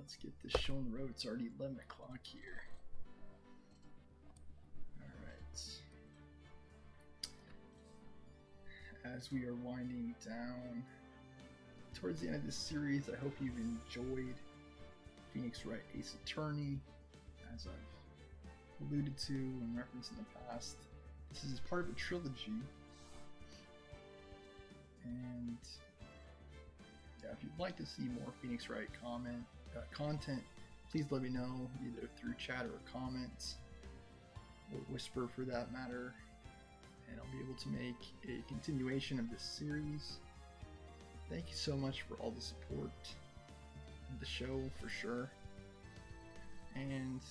let's get this show on the road. It's already 11 o'clock here. Alright. As we are winding down towards the end of this series, I hope you've enjoyed Phoenix Wright Ace Attorney. As I've alluded to and referenced in the past, this is part of a trilogy. And yeah, if you'd like to see more Phoenix Wright content, please let me know either through chat or comments, or whisper for that matter, and I'll be able to make a continuation of this series. Thank you so much for all the support of the show, for sure. And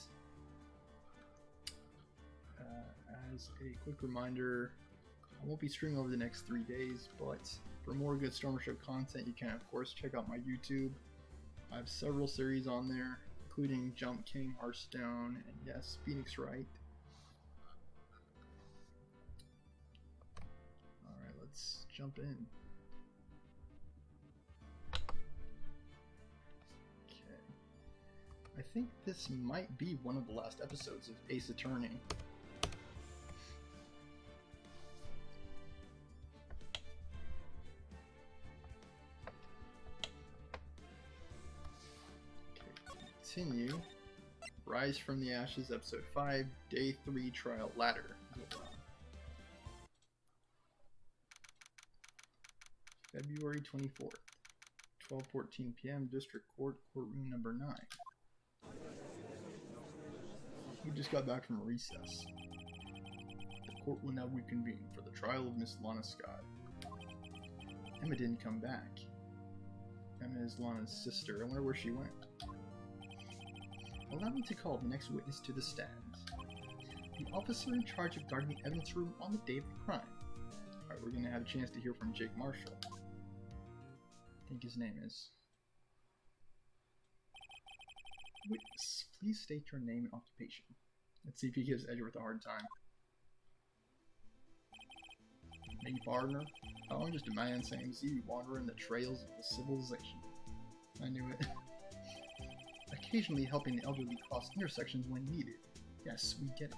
as a quick reminder, I won't be streaming over the next 3 days, but for more good Stormer Show content, you can of course check out my YouTube. I have several series on there, including Jump King, Hearthstone, and yes, Phoenix Wright. Alright, let's jump in. Okay. I think this might be one of the last episodes of Ace Attorney. Continue. Rise from the Ashes, Episode 5, Day 3, Trial Ladder. February 24th, 12:14 p.m., District Court, Courtroom Number 9. We just got back from recess. The court will now reconvene for the trial of Miss Lana Scott. Emma didn't come back. Emma is Lana's sister. I wonder where she went. Allow me to call the next witness to the stand. The officer in charge of guarding the evidence room on the day of the crime. Alright, we're going to have a chance to hear from Jake Marshall. I think his name is. Witness, please state your name and occupation. Let's see if he gives Edgeworth a hard time. Me, partner. Oh, I'm just a man same as you, wandering the trails of the civilization. I knew it. Occasionally helping the elderly cross intersections when needed. Yes, we get it.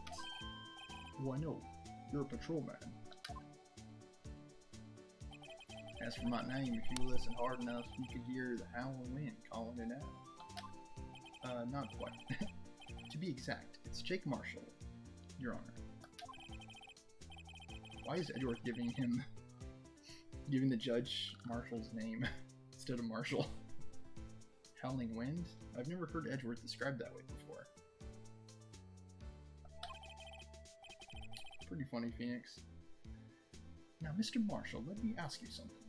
Oh, I know. You're a patrolman. As for my name, if you listen hard enough, you could hear the howling wind calling it out. Not quite. To be exact, it's Jake Marshall, Your Honor. Why is Edgeworth giving the judge Marshall's name instead of Marshall? Howling wind? I've never heard Edgeworth described that way before. Pretty funny, Phoenix. Now, Mr. Marshall, let me ask you something.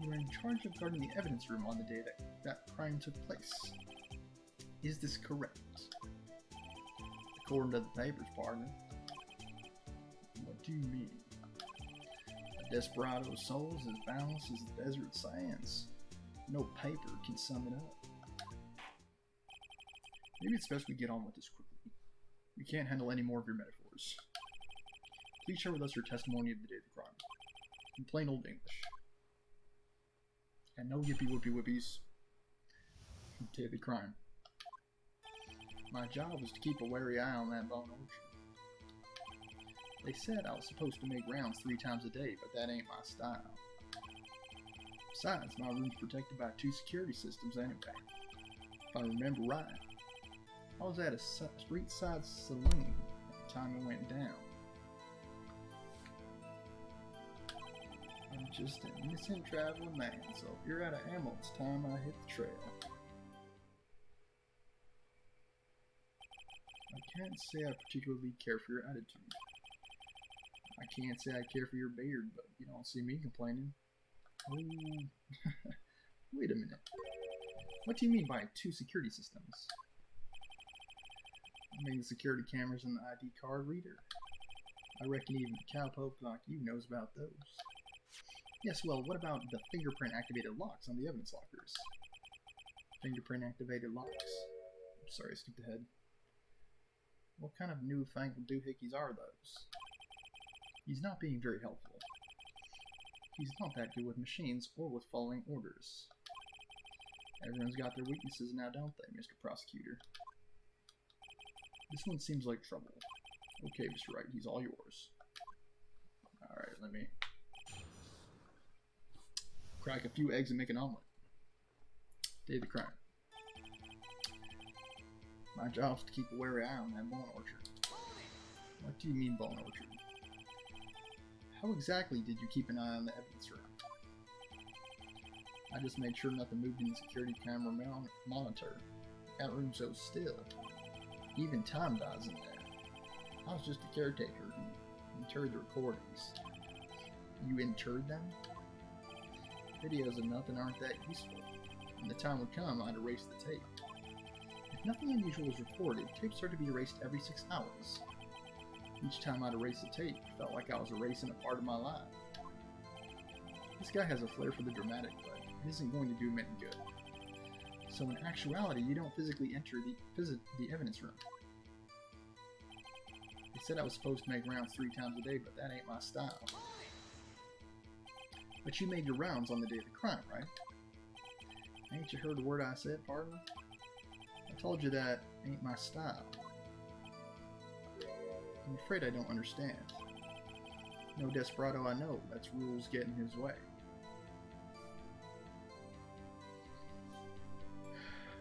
You were in charge of guarding the evidence room on the day that crime took place. Is this correct? According to the papers, partner. What do you mean? A desperado's soul is as boundless as the desert sands. No paper can sum it up. Maybe it's best we get on with this quickly. We can't handle any more of your metaphors. Please share with us your testimony of the day of the crime. In plain old English. And no yippee whoopee whoopies. Day of the crime. My job was to keep a wary eye on that bone orchard. They said I was supposed to make rounds 3 times a day, but that ain't my style. Besides, my room's protected by 2 security systems anyway. If I remember right, I was at a street side saloon at the time it went down. I'm just an innocent traveling man, so if you're out of ammo, it's time I hit the trail. I can't say I particularly care for your attitude. I can't say I care for your beard, but you don't see me complaining. Oh, wait a minute. What do you mean by 2 security systems? I mean the security cameras and the ID card reader. I reckon even a cowpoke like you knows about those. Yes, well, what about the fingerprint-activated locks on the evidence lockers? Fingerprint-activated locks? I'm sorry, I skipped ahead. What kind of newfangled doohickeys are those? He's not being very helpful. He's not that good with machines or with following orders. Everyone's got their weaknesses now, don't they, Mr. Prosecutor? This one seems like trouble. Okay, Mr. Wright, he's all yours. Alright, let me crack a few eggs and make an omelet. Day of the crime. My job's to keep a wary eye on that bone orchard. What do you mean, bone orchard? How exactly did you keep an eye on the evidence room? I just made sure nothing moved in the security camera monitor. That room's so still. Even time dies in there. I was just a caretaker who interred the recordings. You interred them? Videos of nothing aren't that useful. When the time would come, I'd erase the tape. If nothing unusual was reported, tapes are to be erased every 6 hours. Each time I'd erase the tape, it felt like I was erasing a part of my life. This guy has a flair for the dramatic, but it isn't going to do him any good. So in actuality, you don't physically visit the evidence room. They said I was supposed to make rounds 3 times a day, but that ain't my style. But you made your rounds on the day of the crime, right? Ain't you heard a word I said, partner? I told you that ain't my style. I'm afraid I don't understand. No desperado I know lets rules get in his way.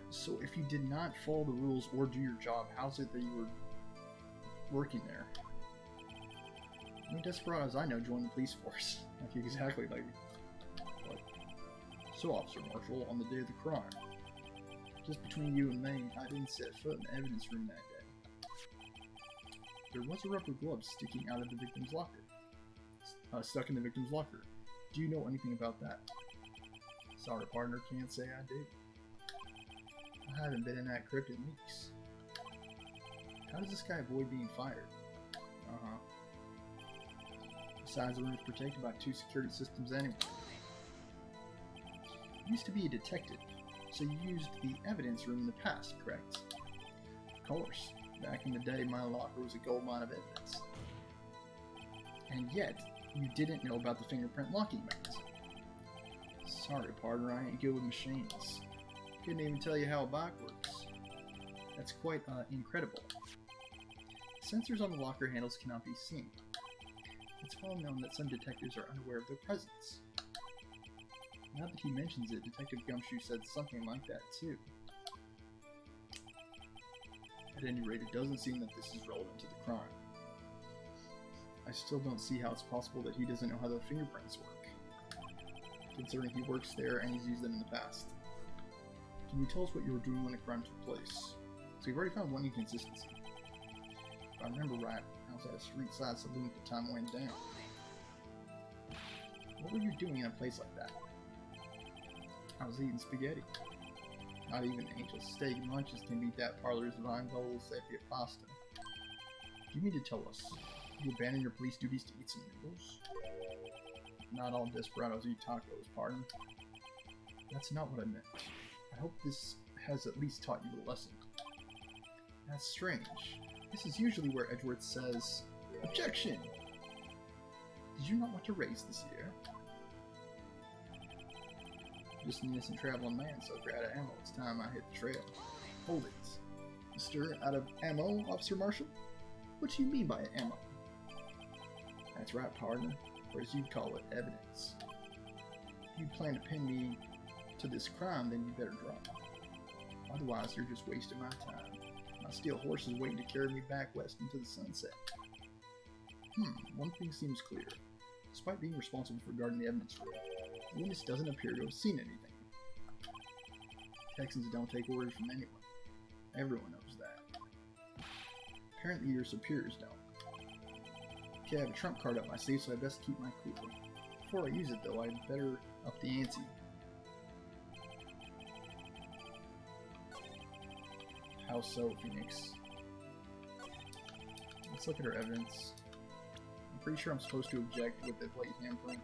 So if you did not follow the rules or do your job, how's it that you were working there? Any desperados I know join the police force. Like exactly like what? So, Officer Marshall, on the day of the crime, just between you and me, I didn't set foot in the evidence room that day. There was a rubber glove sticking out of the victim's locker. Stuck in the victim's locker. Do you know anything about that? Sorry, partner, can't say I do. I haven't been in that crypt in weeks. How does this guy avoid being fired? Besides, the room is protected by 2 security systems anyway. You used to be a detective, so you used the evidence room in the past, correct? Of course. Back in the day, my locker was a goldmine of evidence. And yet, you didn't know about the fingerprint locking mechanism. Sorry, partner, I ain't good with machines. Couldn't even tell you how a bike works. That's quite incredible. Sensors on the locker handles cannot be seen. It's well known that some detectives are unaware of their presence. Now that he mentions it, Detective Gumshoe said something like that too. At any rate, it doesn't seem that this is relevant to the crime. I still don't see how it's possible that he doesn't know how the fingerprints work, considering he works there and he's used them in the past. Can you tell us what you were doing when the crime took place? So we've already found one inconsistency. If I remember right, I was at a street-side saloon at the time it went down. What were you doing in a place like that? I was eating spaghetti. Not even Angel's steak lunches can beat that parlor's Vine Bowl Sepia pasta. Do you mean to tell us you abandoned your police duties to eat some noodles? Not all desperados eat tacos, pardon. That's not what I meant. I hope this has at least taught you a lesson. That's strange. This is usually where Edgeworth says, "Objection! Did you not want to race this year?" Just an innocent traveling man, so if you're out of ammo, it's time I hit the trail. Hold it. Mr. Out of ammo, Officer Marshall? What do you mean by ammo? That's right, partner, or as you'd call it, evidence. If you plan to pin me to this crime, then you better drop. Otherwise, you're just wasting my time. My steel horse is waiting to carry me back west into the sunset. One thing seems clear. Despite being responsible for guarding the evidence room, the witness doesn't appear to have seen anything. Texans don't take orders from anyone. Everyone knows that. Apparently your superiors don't. Okay, I have a trump card up my sleeve, so I best keep my cool. Before I use it, though, I'd better up the ante. How so, Phoenix? Let's look at her evidence. I'm pretty sure I'm supposed to object with the plate handprint.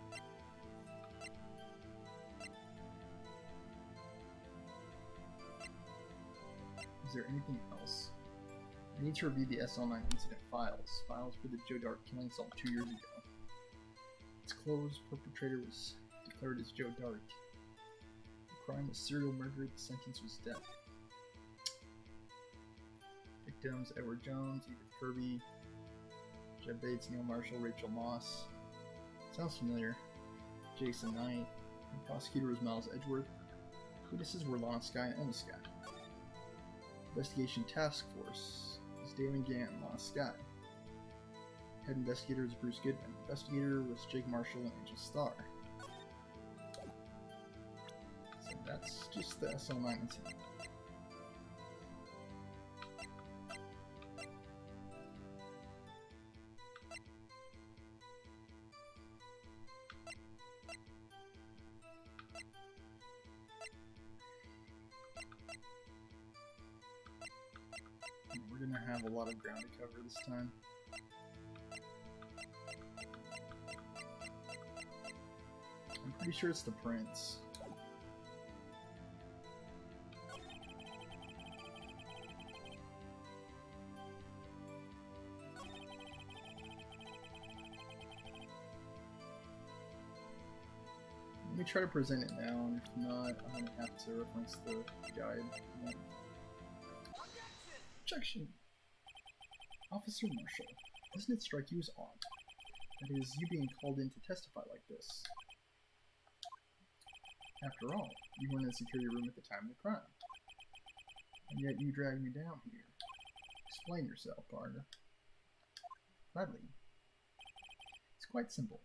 Is there anything else? I need to review the SL9 incident files. Files for the Joe Dart killing assault 2 years ago. It's closed. Perpetrator was declared as Joe Dart. crime was serial murder. The sentence was death. Victims: Edward Jones, Edith Kirby, Jeb Bates, Neil Marshall, Rachel Moss. Sounds familiar. Jason Knight. The prosecutor was Miles Edgeworth. Witnesses were Lana Skye and Emma Skye. Investigation Task Force is Damon Gant and Lana Skye. Head investigator is Bruce Goodman. Investigator was Jake Marshall and Angel Starr. So that's just the SL9 incident. We're gonna have a lot of ground to cover this time. I'm pretty sure it's the prince. Let me try to present it now, and if not, I'm gonna have to reference the guide. Objection! Officer Marshall, doesn't it strike you as odd? That is, you being called in to testify like this. After all, you weren't in the security room at the time of the crime. And yet you dragged me down here. Explain yourself, partner. Gladly. It's quite simple.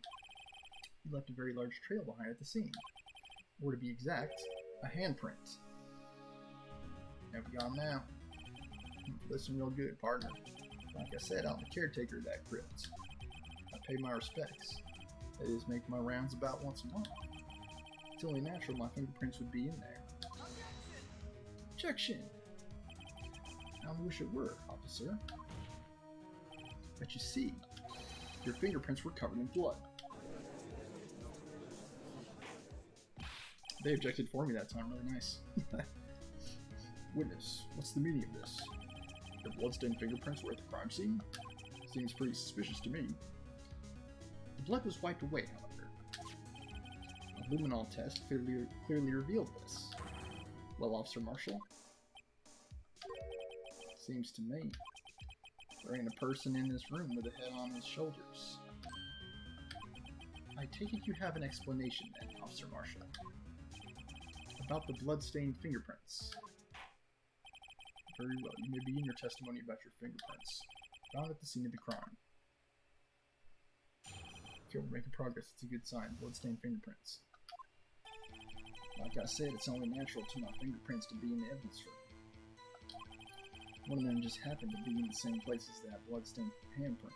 You left a very large trail behind at the scene. Or to be exact, a handprint. Have you gone now? Listen real good, partner. Like I said, I'm the caretaker of that crypt. I pay my respects. That is, make my rounds about once a month. It's only natural my fingerprints would be in there. Objection! I wish it were, officer. But you see, your fingerprints were covered in blood. They objected for me that time, really nice. Witness, what's the meaning of this? Your bloodstained fingerprints were at the crime scene? Seems pretty suspicious to me. The blood was wiped away, however. A luminol test clearly revealed this. Well, Officer Marshall? Seems to me there ain't a person in this room with a head on his shoulders. I take it you have an explanation then, Officer Marshall. About the bloodstained fingerprints. Very well, you may begin your testimony about your fingerprints, found at the scene of the crime. Okay, we're making progress, it's a good sign. Bloodstained fingerprints. Like I said, it's only natural to my fingerprints to be in the evidence room. One of them just happened to be in the same place as that bloodstained handprint.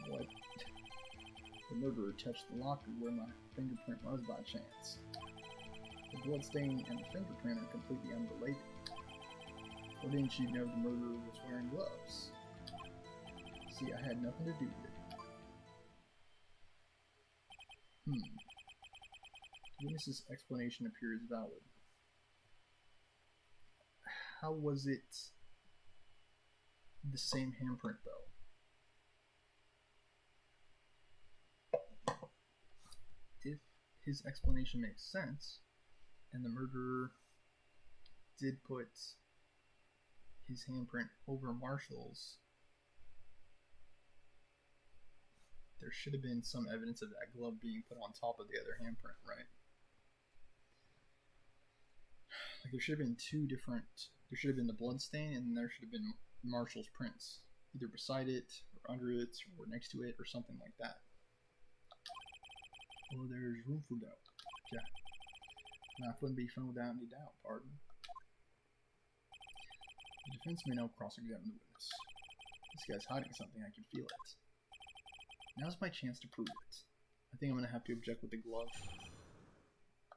What? The murderer touched the locker where my fingerprint was by chance. The bloodstain and the fingerprint are completely unrelated. Or didn't you know the murderer was wearing gloves? See, I had nothing to do with it. The witness's explanation appears valid. How was it the same handprint, though? If his explanation makes sense, and the murderer did put his handprint over Marshall's, there should have been some evidence of that glove being put on top of the other handprint, right? Like there should have been two different, there should have been the bloodstain and there should have been Marshall's prints, either beside it or under it or next to it or something like that. Well, there's room for doubt. Yeah. Now, wouldn't be found without any doubt, pardon. The defense may now cross-examine the witness. This guy's hiding something, I can feel it. Now's my chance to prove it. I think I'm going to have to object with the glove.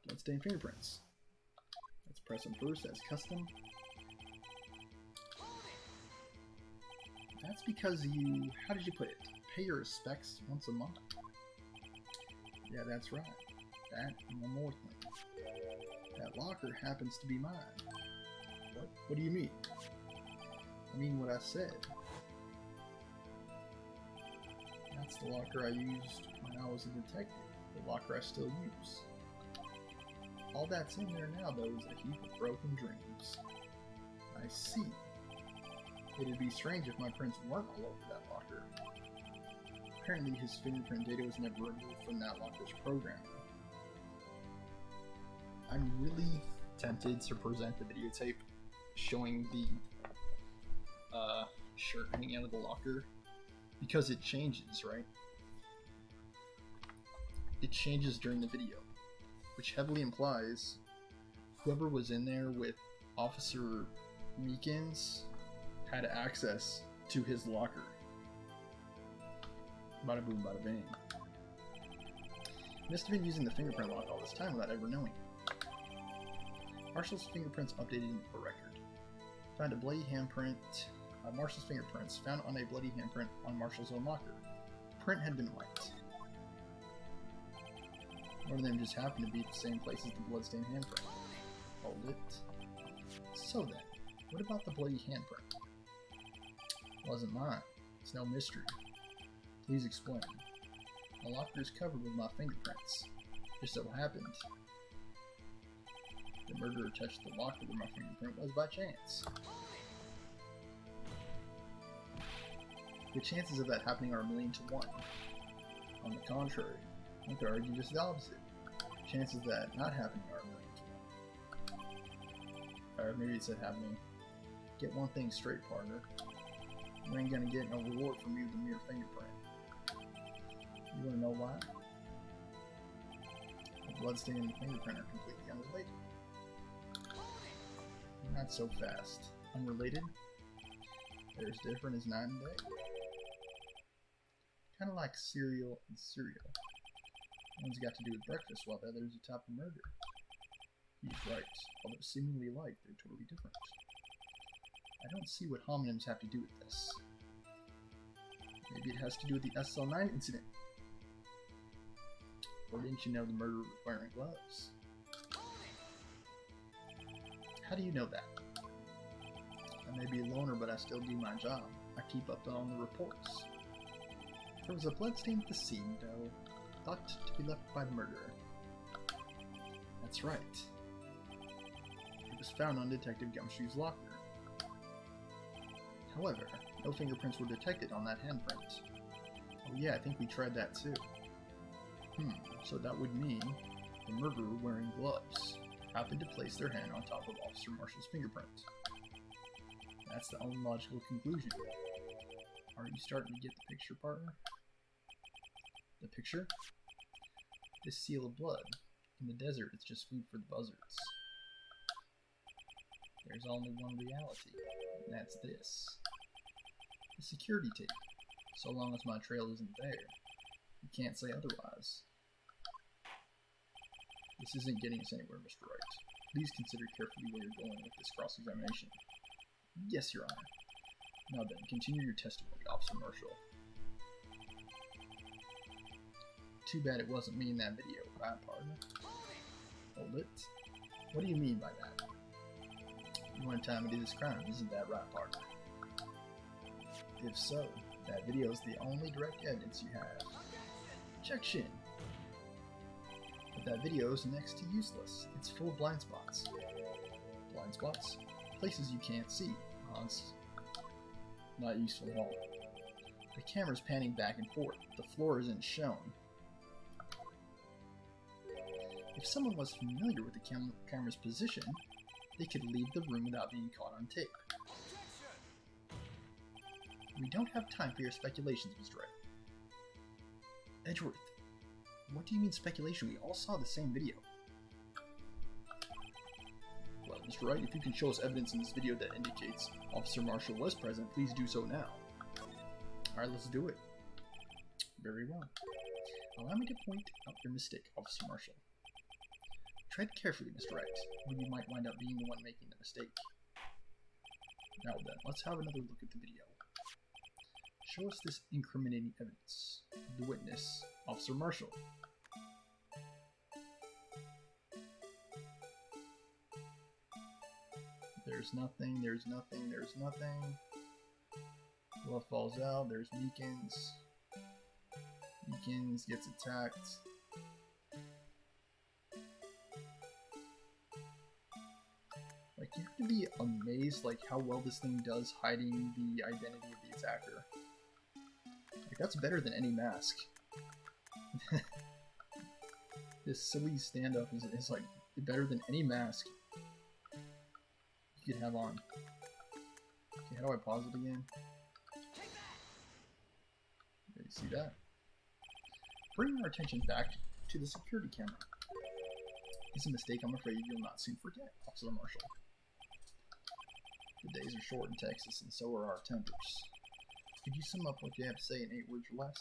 Bloodstained fingerprints. Let's press them first as custom. That's because you, how did you put it? Pay your respects once a month? Yeah, that's right. That and one more thing. That locker happens to be mine. What do you mean? I mean what I said. That's the locker I used when I was a detective. The locker I still use. All that's in there now, though, is a heap of broken dreams. I see. It'd be strange if my prints weren't all over that locker. Apparently his fingerprint data was never removed from that locker's programming. I'm really tempted to present the videotape showing the shirt hanging out of the locker, because it changes, right? It changes during the video, which heavily implies whoever was in there with Officer Meekins had access to his locker. Bada boom, bada bang. Must have been using the fingerprint lock all this time without ever knowing. Marshall's fingerprints updated in the record. Found a bloody handprint. Marshall's fingerprints found on a bloody handprint on Marshall's own locker. The print had been wiped. One of them just happened to be at the same place as the bloodstained handprint. Hold it. So then, what about the bloody handprint? Wasn't mine. It's no mystery. Please explain. My locker is covered with my fingerprints. Just so happened the murderer touched the locker where my fingerprint was by chance. The chances of that happening are 1,000,000 to 1. On the contrary, I could argue just the opposite. Chances of that not happening are 1,000,000 to 1. Or maybe it said happening. Get one thing straight, partner. You ain't gonna get no reward from you with a mere fingerprint. You wanna know why? The bloodstain and the fingerprint are completely unrelated. Not so fast. Unrelated? They're as different as night and day. Kind of like cereal and cereal. One's got to do with breakfast while the other's atop a murder. He's right. Although seemingly alike, they're totally different. I don't see what homonyms have to do with this. Maybe it has to do with the SL9 incident. Or didn't you know the murderer was wearing gloves? How do you know that? I may be a loner, but I still do my job. I keep up on the reports. There was a bloodstain at the scene, though, thought to be left by the murderer. That's right. It was found on Detective Gumshoe's locker. However, no fingerprints were detected on that handprint. Oh yeah, I think we tried that too. So that would mean the murderer wearing gloves happened to place their hand on top of Officer Marshall's fingerprint. That's the only logical conclusion. Are you starting to get the picture, partner? The picture? This seal of blood. In the desert, it's just food for the buzzards. There's only one reality, and that's this. The security tape. So long as my trail isn't there, you can't say otherwise. This isn't getting us anywhere, Mr. Wright. Please consider carefully where you're going with this cross-examination. Yes, Your Honor. Now then, continue your testimony, Officer Marshall. Too bad it wasn't me in that video, right, partner? Hold it. What do you mean by that? You want to tie me to this crime, isn't that right, partner? If so, that video is the only direct evidence you have. Objection! But that video is next to useless. It's full of blind spots. Blind spots? Places you can't see. It's not useful at all. The camera's panning back and forth. The floor isn't shown. If someone was familiar with the camera's position, they could leave the room without being caught on tape. We don't have time for your speculations, Mr. Wright. Edgeworth, what do you mean speculation? We all saw the same video. Well, Mr. Wright, if you can show us evidence in this video that indicates Officer Marshall was present, please do so now. Alright, let's do it. Very well. Allow me to point out your mistake, Officer Marshall. Tread carefully, Mr. Wright, or you might wind up being the one making the mistake. Now then, let's have another look at the video. Show us this incriminating evidence. The witness, Officer Marshall. There's nothing, there's nothing, there's nothing. Glove falls out, there's Meekins. Meekins gets attacked. have to be amazed like how well this thing does hiding the identity of the attacker. Like, that's better than any mask. This silly stand-up is like better than any mask you could have on. Okay, how do I pause it again? Okay, you see that? Bringing our attention back to the security camera. It's a mistake I'm afraid you'll not soon forget, Officer Marshall. The days are short in Texas, and so are our tempers. Could you sum up what you have to say in 8 words or less?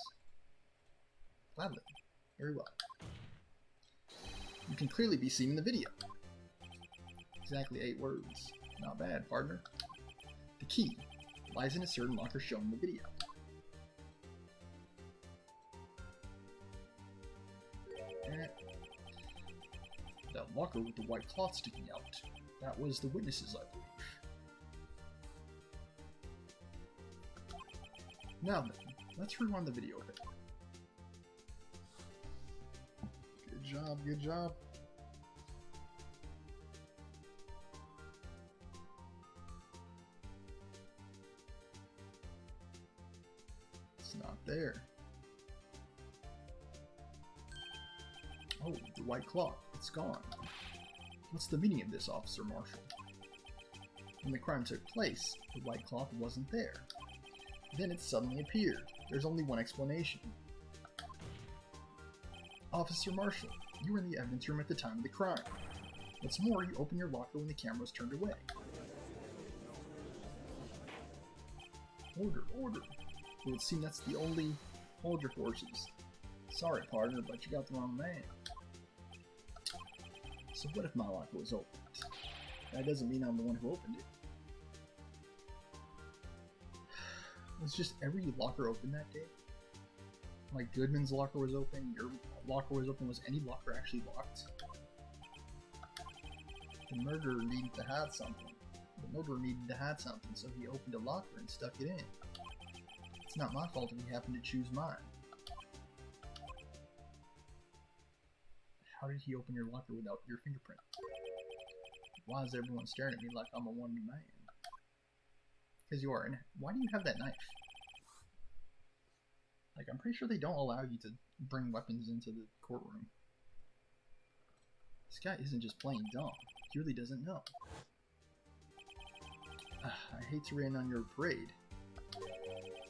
Gladly. Very well. You can clearly be seen in the video. Exactly 8 words. Not bad, partner. The key lies in a certain locker shown in the video. That locker with the white cloth sticking out. That was the witnesses, I believe. Now then, let's rewind the video a bit. Good job, good job. It's not there. Oh, the white cloth. It's gone. What's the meaning of this, Officer Marshall? When the crime took place, the white cloth wasn't there. Then it suddenly appeared. There's only one explanation. Officer Marshall, you were in the evidence room at the time of the crime. What's more, you opened your locker when the camera was turned away. Order, order. It would seem that's the only hold your horses. Sorry, partner, but you got the wrong man. So what if my locker was opened? That doesn't mean I'm the one who opened it. Was just every locker open that day? Like Goodman's locker was open, your locker was open, was any locker actually locked? The murderer needed to hide something. So he opened a locker and stuck it in. It's not my fault if he happened to choose mine. How did he open your locker without your fingerprint? Why is everyone staring at me like I'm a one-man man? Because you are. And why do you have that knife? Like, I'm pretty sure they don't allow you to bring weapons into the courtroom. This guy isn't just playing dumb. He really doesn't know. I hate to rain on your parade,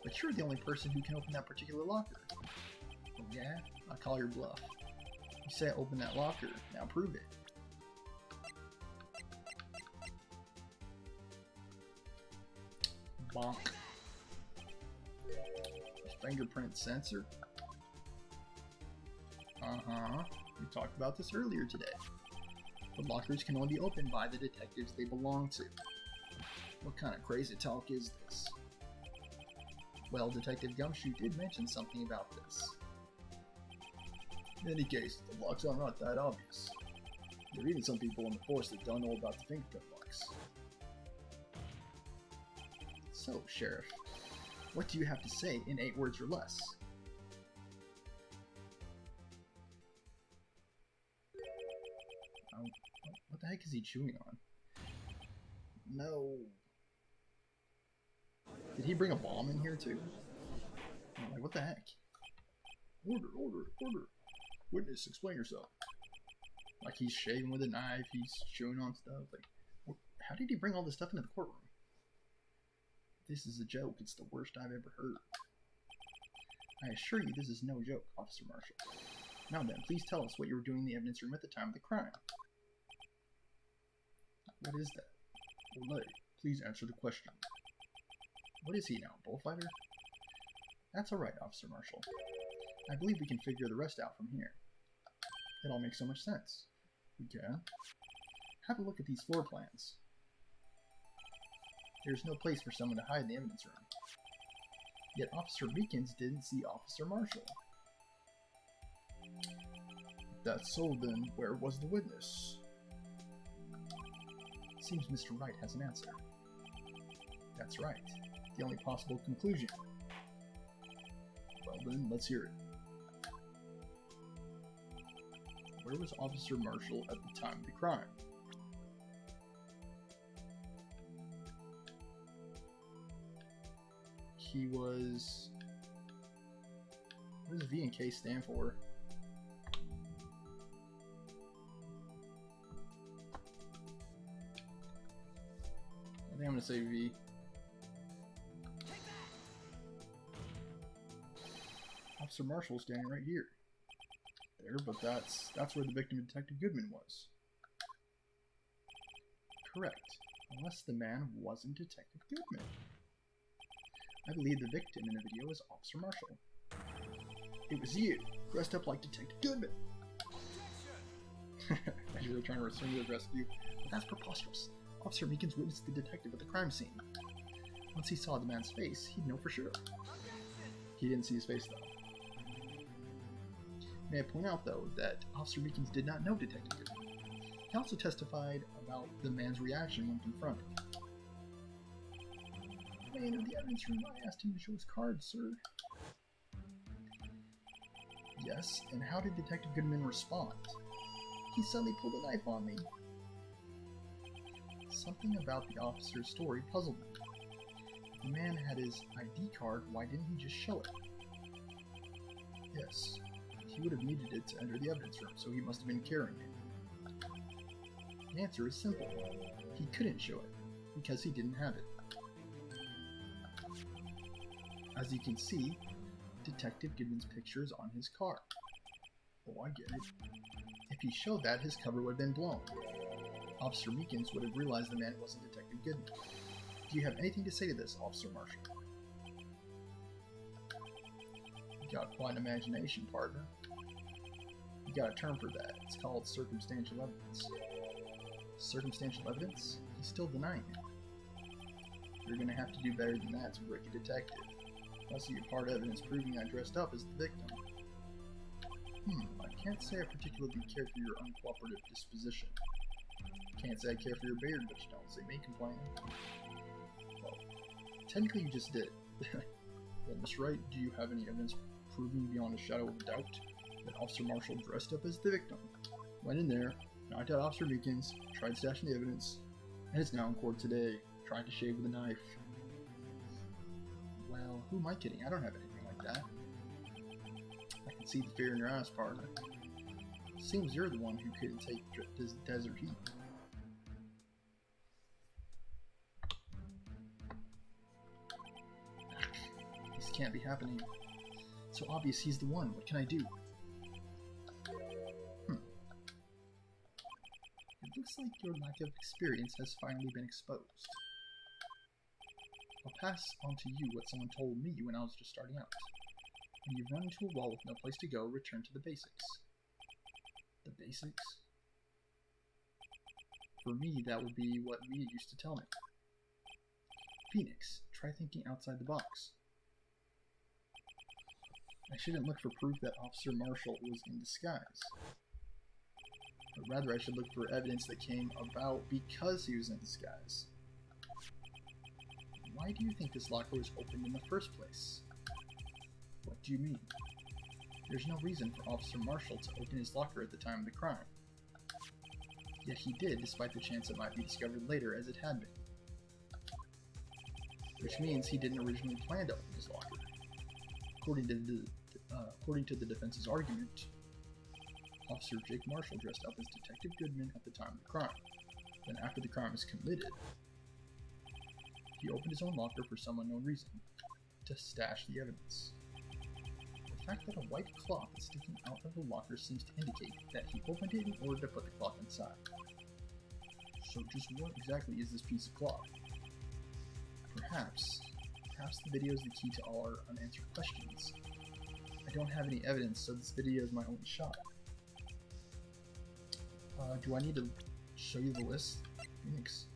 but you're the only person who can open that particular locker. Oh yeah? I'll call your bluff. You say I opened that locker. Now prove it. Bonk. Fingerprint sensor. We talked about this earlier today. The lockers can only be opened by the detectives they belong to. What kind of crazy talk is this? Well, Detective Gumshoe did mention something about this. In any case, the locks are not that obvious. There are even some people in the force that don't know about the fingerprint locks. So, Sheriff, what do you have to say in 8 words or less? What the heck is he chewing on? No. Did he bring a bomb in here too? I'm like, what the heck? Order, order, order. Witness, explain yourself. Like he's shaving with a knife, he's chewing on stuff. Like, how did he bring all this stuff into the courtroom? This is a joke. It's the worst I've ever heard. I assure you this is no joke, Officer Marshall. Now then, please tell us what you were doing in the evidence room at the time of the crime. What is that? Olay, please answer the question. What is he now, bullfighter? That's alright, Officer Marshall. I believe we can figure the rest out from here. It all makes so much sense. We can? Have a look at these floor plans. There's no place for someone to hide in the evidence room. Yet Officer Meekins didn't see Officer Marshall. If that's so, then where was the witness? It seems Mr. Wright has an answer. That's right. The only possible conclusion. Well then, let's hear it. Where was Officer Marshall at the time of the crime? he was... What does V and K stand for? I think I'm gonna say V. Officer Marshall standing right here. There, but that's where the victim, Detective Goodman, was. Correct. Unless the man wasn't Detective Goodman. I believe the victim in the video is Officer Marshall. It was you, dressed up like Detective Goodman. As you were trying to return to the rescue. But that's preposterous. Officer Meekins witnessed the detective at the crime scene. Once he saw the man's face, he'd know for sure. He didn't see his face, though. May I point out, though, that Officer Meekins did not know Detective Goodman. He also testified about the man's reaction when confronted. When I entered the evidence room, I asked him to show his card, sir. Yes, and how did Detective Goodman respond? He suddenly pulled a knife on me. Something about the officer's story puzzled me. If the man had his ID card, why didn't he just show it? Yes, he would have needed it to enter the evidence room, so he must have been carrying it. The answer is simple. He couldn't show it, because he didn't have it. As you can see, Detective Goodman's picture is on his card. Oh, I get it. If he showed that, his cover would have been blown. Officer Meekins would have realized the man wasn't Detective Goodman. Do you have anything to say to this, Officer Marshall? You got quite an imagination, partner. You got a term for that. It's called circumstantial evidence. Circumstantial evidence? He's still denying it. You're gonna have to do better than that to break a detective. Plus, you have hard evidence proving I dressed up as the victim. I can't say I particularly care for your uncooperative disposition. Can't say I care for your beard, but you don't see me complaining. Well, technically you just did. Well, Miss Wright, do you have any evidence proving beyond a shadow of a doubt that Officer Marshall dressed up as the victim, went in there, knocked out Officer Meekins, tried stashing the evidence, and is now in court today, trying to shave with a knife? Well, who am I kidding? I don't have anything like that. I can see the fear in your eyes, partner. Seems you're the one who couldn't take this desert heat. This can't be happening. So obvious he's the one. What can I do? It looks like your lack of experience has finally been exposed. I'll pass on to you what someone told me when I was just starting out. When you've run into a wall with no place to go, return to the basics. The basics? For me, that would be what Mia used to tell me. Phoenix, try thinking outside the box. I shouldn't look for proof that Officer Marshall was in disguise. But rather, I should look for evidence that came about because he was in disguise. Why do you think this locker was opened in the first place? What do you mean? There's no reason for Officer Marshall to open his locker at the time of the crime. Yet he did, despite the chance it might be discovered later as it had been. Which means he didn't originally plan to open his locker. According to the defense's argument, Officer Jake Marshall dressed up as Detective Goodman at the time of the crime. Then after the crime was committed, he opened his own locker for some unknown reason, to stash the evidence. The fact that a white cloth is sticking out of the locker seems to indicate that he opened it in order to put the cloth inside. So just what exactly is this piece of cloth? Perhaps the video is the key to all our unanswered questions. I don't have any evidence, so this video is my only shot. Do I need to show you the list? Phoenix.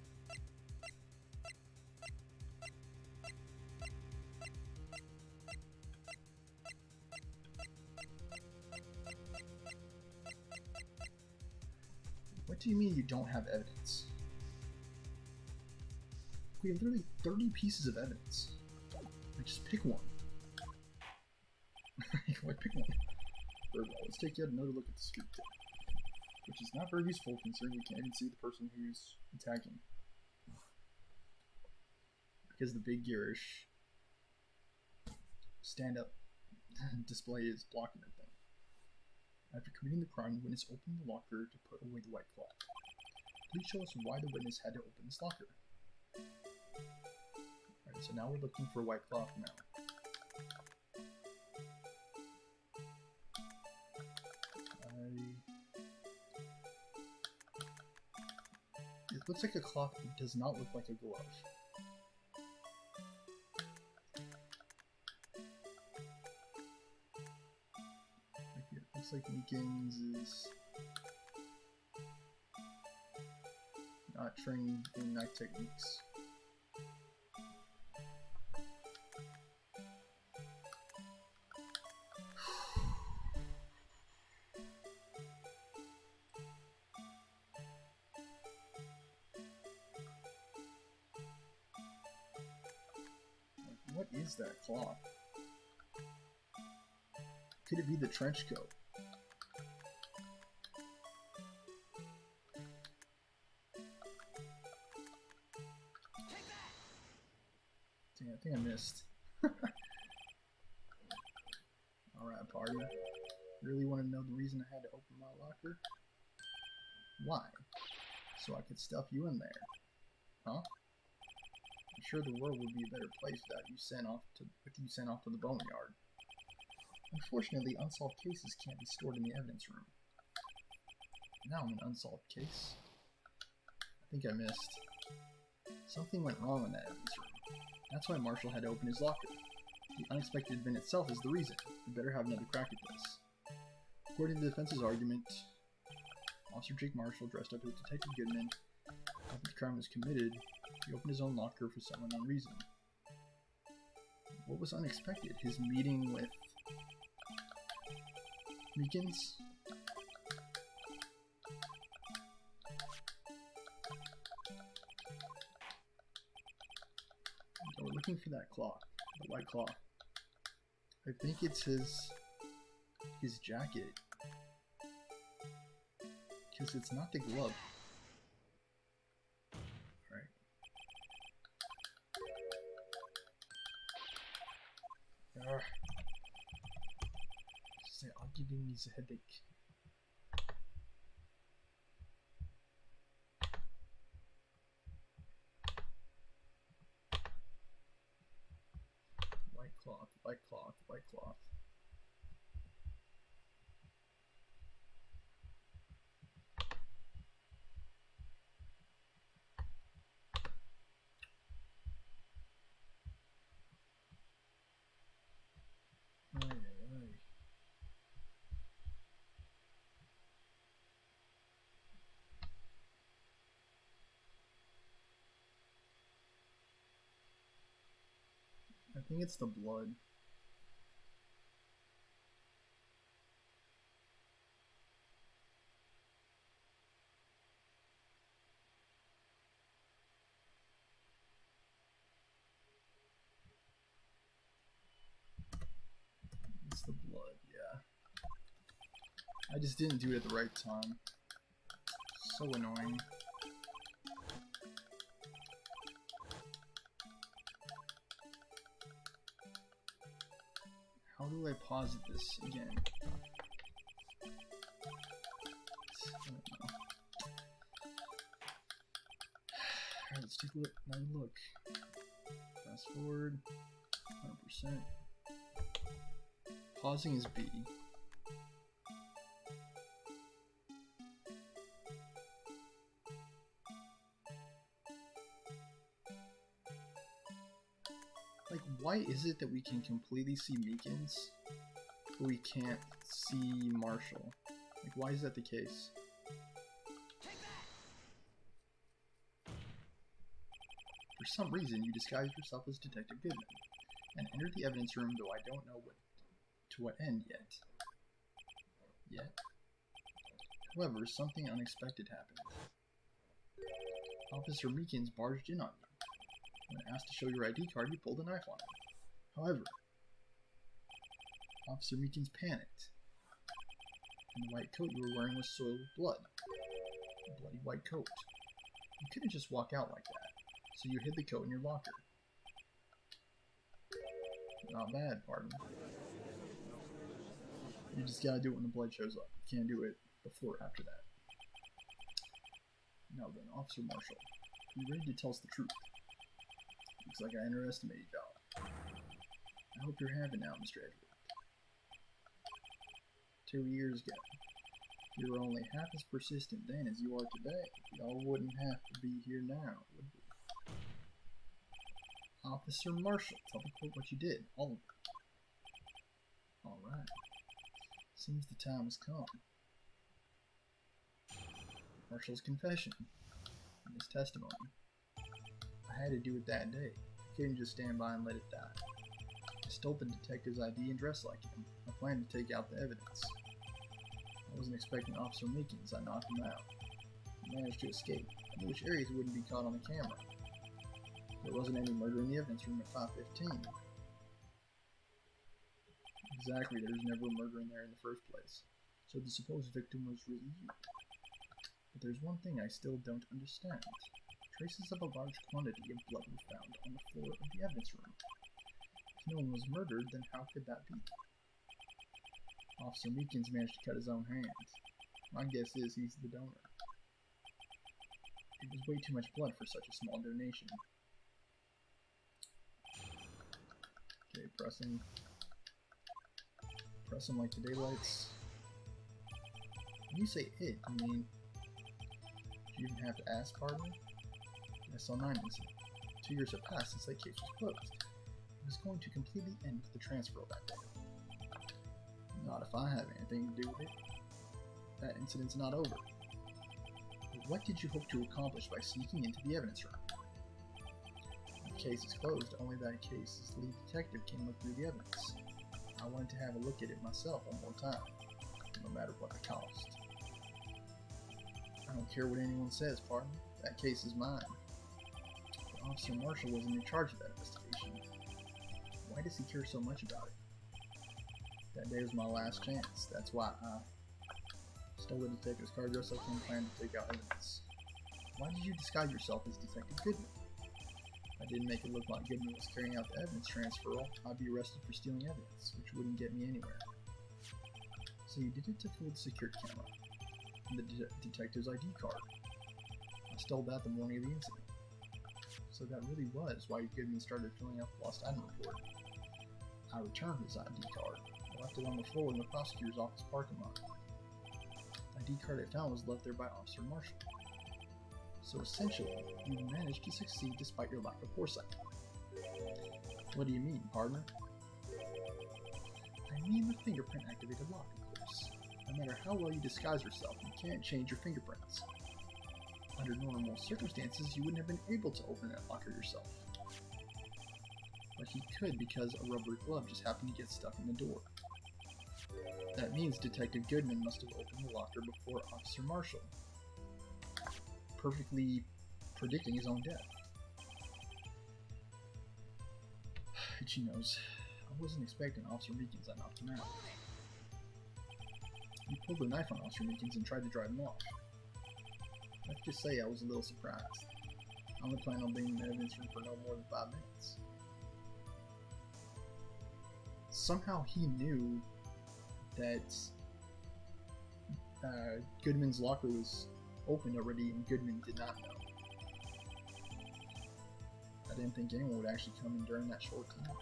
What do you mean you don't have evidence? We have literally 30 pieces of evidence. Like, just pick one. Like, pick one. Very well, let's take yet another look at the street tip, which is not very useful considering we can't even see the person who's attacking. Because the big garish stand-up display is blocking the thing. After committing the crime, the witness opened the locker to put away the white cloth. Please show us why the witness had to open this locker. Alright, so now we're looking for a white cloth now. It looks like a cloth, but it does not look like a glove. It looks like Meekins is not trained in knife techniques. What is that cloth? Could it be the trench coat? Dang, I think I missed. Alright, party. Really want to know the reason I had to open my locker? Why? So I could stuff you in there. Huh? I'm sure the world would be a better place without you sent off to the boneyard. Unfortunately, unsolved cases can't be stored in the evidence room. Now I'm an unsolved case. I think I missed. Something went wrong in that evidence room. That's why Marshall had to open his locker. The unexpected event itself is the reason. We better have another crack at this. According to the defense's argument, Officer Jake Marshall, dressed up as Detective Goodman, after the crime was committed, he opened his own locker for some unknown reason. What was unexpected? His meeting with Meekins? So we're looking for that cloth, the white cloth. I think it's his jacket. Because it's not the glove. Alright. I'll give him a headache. White cloth, white cloth, white cloth. I think it's the blood. It's the blood, yeah. I just didn't do it at the right time. So annoying. How do I pause this again? Alright, let's take a look. Now look. Fast forward. 100%. Pausing is B. Like, why is it that we can completely see Meekins, but we can't see Marshall? Like, why is that the case? For some reason, you disguised yourself as Detective Goodman, and entered the evidence room, though I don't know to what end yet. However, something unexpected happened. Officer Meekins barged in on you. When asked to show your ID card, you pulled a knife on him. However, Officer Meekins panicked, and the white coat you were wearing was soiled with blood. A bloody white coat. You couldn't just walk out like that, so you hid the coat in your locker. Not bad, pardon. You just gotta do it when the blood shows up. You can't do it before or after that. Now then, Officer Marshall, are you ready to tell us the truth? Looks like I underestimated y'all. I hope you're having now, Mr. Edward. 2 years ago, if you were only half as persistent then as you are today, y'all wouldn't have to be here now, would we? Officer Marshall, tell the court what you did, all of it. Alright. Seems the time has come. Marshall's confession and his testimony. I had to do it that day. I couldn't just stand by and let it die. I stole the detective's ID and dressed like him. I planned to take out the evidence. I wasn't expecting Officer Meekins. I knocked him out. I managed to escape. I knew which areas wouldn't be caught on the camera. There wasn't any murder in the evidence room at 515. Exactly, there was never a murder in there in the first place. So the supposed victim was really you. But there's one thing I still don't understand. Traces of a large quantity of blood were found on the floor of the evidence room. If no one was murdered, then how could that be? Officer Meekins managed to cut his own hands. My guess is he's the donor. It was way too much blood for such a small donation. Okay, pressing like the daylights. When you say it, you mean, do you even have to ask, pardon me? The SL9 incident. 2 years have passed since that case was closed. It was going to completely end with the transfer of that day. Not if I have anything to do with it. That incident's not over. But what did you hope to accomplish by sneaking into the evidence room? The case is closed, only that case's lead detective can look through the evidence. I wanted to have a look at it myself one more time, no matter what the cost. I don't care what anyone says, pardon. That case is mine. But Officer Marshall wasn't in charge of that investigation. Why does he care so much about it? That day was my last chance. That's why I stole the detective's car dressed like him, planned to take out evidence. Why did you disguise yourself as Detective Goodman? If I didn't make it look like Goodman was carrying out the evidence transfer, I'd be arrested for stealing evidence, which wouldn't get me anywhere. So you did it to fool the security camera and the detective's ID card. I stole that the morning of the incident. So that really was why Goodman started filling out the lost item report. I returned his ID card. I left it on the floor in the prosecutor's office parking lot. The ID card I found was left there by Officer Marshall. So essentially, you managed to succeed despite your lack of foresight. What do you mean, partner? I mean the fingerprint-activated lock, of course. No matter how well you disguise yourself, you can't change your fingerprints. Under normal circumstances, you wouldn't have been able to open that locker yourself. But he could because a rubber glove just happened to get stuck in the door. That means Detective Goodman must have opened the locker before Officer Marshall, perfectly predicting his own death. She knows. I wasn't expecting Officer Meekins. I knocked him out. You pulled a knife on Officer Meekins and tried to drive him off. Let's just say I was a little surprised. I only planned on being in the evidence room for no more than 5 minutes. Somehow he knew that Goodman's locker was opened already, and Goodman did not know. I didn't think anyone would actually come in during that short time.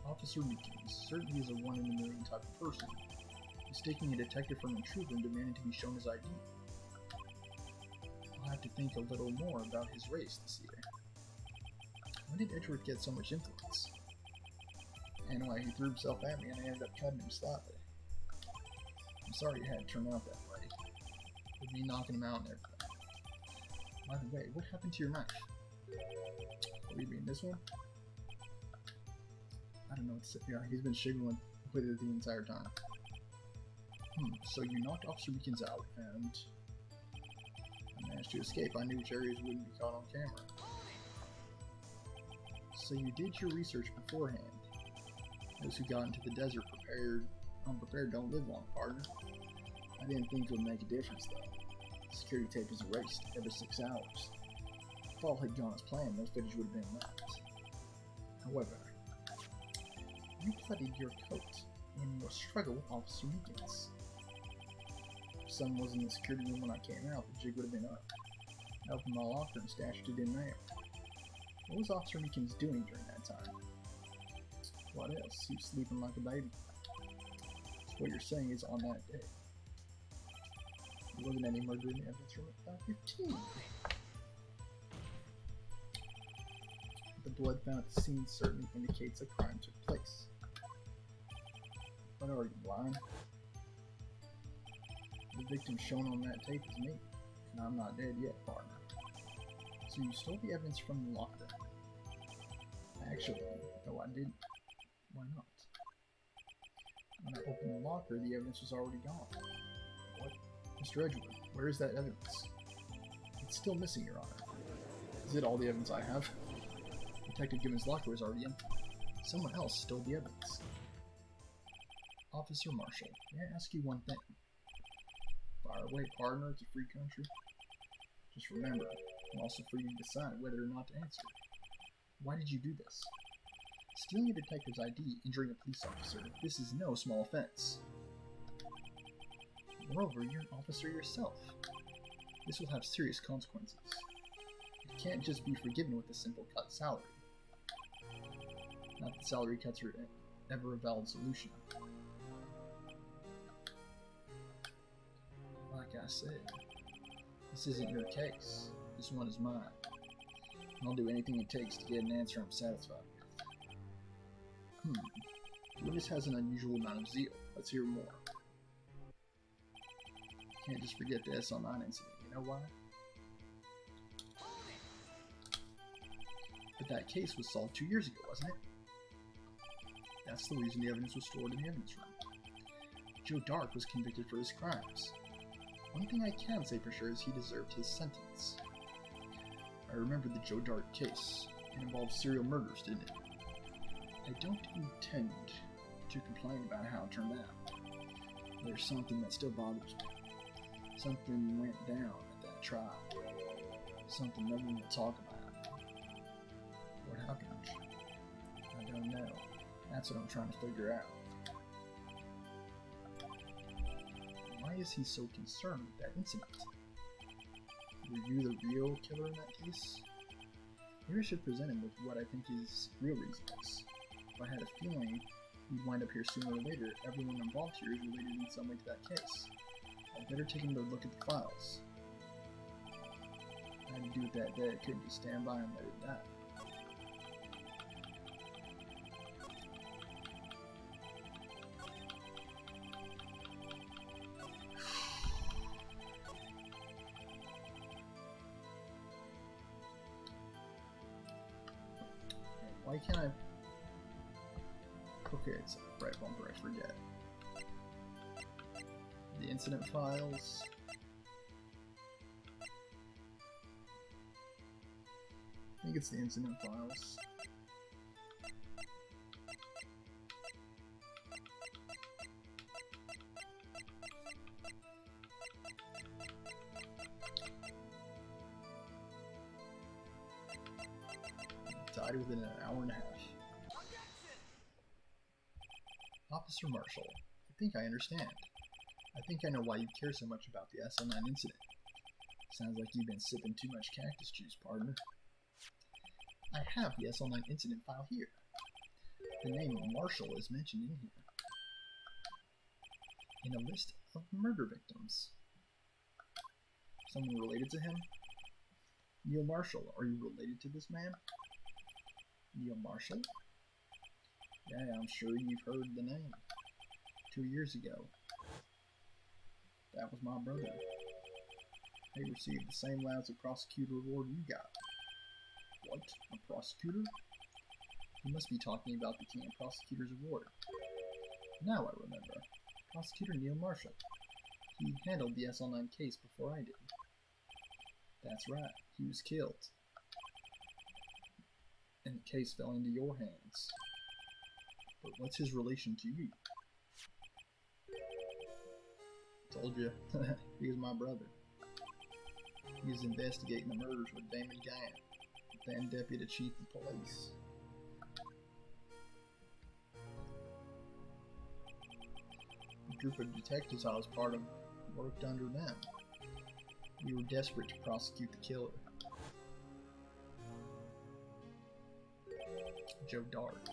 Officer Meekins certainly is a one-in-a-million type of person, mistaking a detective for an intruder and demanding to be shown his ID. I'll have to think a little more about his race this year. When did Edward get so much influence? Anyway, he threw himself at me and I ended up cutting him slightly. I'm sorry it had to turn out that way, with me knocking him out and everything. By the way, what happened to your knife? What do you mean, this one? I don't know what to say. Yeah, he's been shiggling with it the entire time. So you knocked Officer Meekins out, and I managed to escape. I knew which areas wouldn't be caught on camera. So you did your research beforehand. Those who got into the desert unprepared don't live long, partner. I didn't think it would make a difference, though. The security tape was erased every 6 hours. If all had gone as planned, no footage would have been left. However, You bloodied your coat in your struggle with Officer Meekins. If someone was in the security room when I came out, the jig would have been up. I opened my locker and stashed it in there. What was Officer Meekins doing during that time? What else? He was sleeping like a baby. So what you're saying is on that day, there wasn't any murder in the evidence room at 5:15. The blood found at the scene certainly indicates a crime took place. But are you blind? The victim shown on that tape is me, and I'm not dead yet, partner. So you stole the evidence from the locker. Actually, no, I didn't. Why not? When I opened the locker, the evidence was already gone. What? Mr. Edgewood, where is that evidence? It's still missing, Your Honor. Is it all the evidence I have? Detective Gibbons' locker was already empty. Someone else stole the evidence. Officer Marshall, may I ask you one thing? Fire away, partner. It's a free country. Just remember, I'm also free to decide whether or not to answer. Why did you do this? Stealing a detective's ID, injuring a police officer, this is no small offense. Moreover, you're an officer yourself. This will have serious consequences. You can't just be forgiven with a simple cut salary. Not that salary cuts are ever a valid solution. Like I said, this isn't your case. This one is mine. And I'll do anything it takes to get an answer I'm satisfied with. The witness has an unusual amount of zeal. Let's hear more. You can't just forget the SL9 incident. You know why? But that case was solved 2 years ago, wasn't it? That's the reason the evidence was stored in the evidence room. Joe Dark was convicted for his crimes. One thing I can say for sure is he deserved his sentence. I remember the Joe Dark case. It involved serial murders, didn't it? I don't intend to complain about how it turned out. There's something that still bothers me. Something went down at that trial. Something no one will talk about. What happened? I don't know. That's what I'm trying to figure out. Why is he so concerned with that incident? Were you the real killer in that case? Maybe I should present him with what I think his real reason is. If I had a feeling we'd wind up here sooner or later, everyone involved here is related in some way to that case. I'd better take another look at the files. I had to do it that day. I couldn't just stand by and let it die. Why can't I... Okay, it's a right bumper, I forget. The incident files. I think it's the incident files. Died within an hour and a half. Officer Marshall, I think I understand. I think I know why you care so much about the SL9 incident. Sounds like you've been sipping too much cactus juice, partner. I have the SL9 incident file here. The name Marshall is mentioned in here. In a list of murder victims. Someone related to him? Neil Marshall, are you related to this man? Neil Marshall? Yeah, I'm sure you've heard the name. 2 years ago. That was my brother. He received the same lousy prosecutor award you got. What? A prosecutor? You must be talking about the King of Prosecutors Award. Now I remember. Prosecutor Neil Marshall. He handled the SL9 case before I did. That's right. He was killed. And the case fell into your hands. But what's his relation to you? Told you. He was my brother. He was investigating the murders with Damon Gann, then Deputy Chief of Police. The group of detectives I was part of worked under them. We were desperate to prosecute the killer. Joe Dark.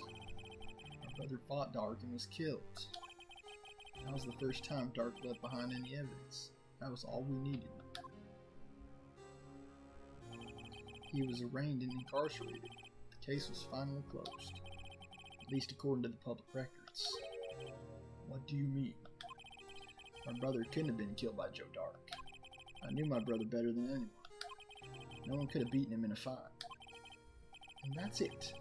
My brother fought Dark and was killed. That was the first time Dark left behind any evidence. That was all we needed. He was arraigned and incarcerated. The case was finally closed. At least according to the public records. What do you mean? My brother couldn't have been killed by Joe Dark. I knew my brother better than anyone. No one could have beaten him in a fight. And that's it.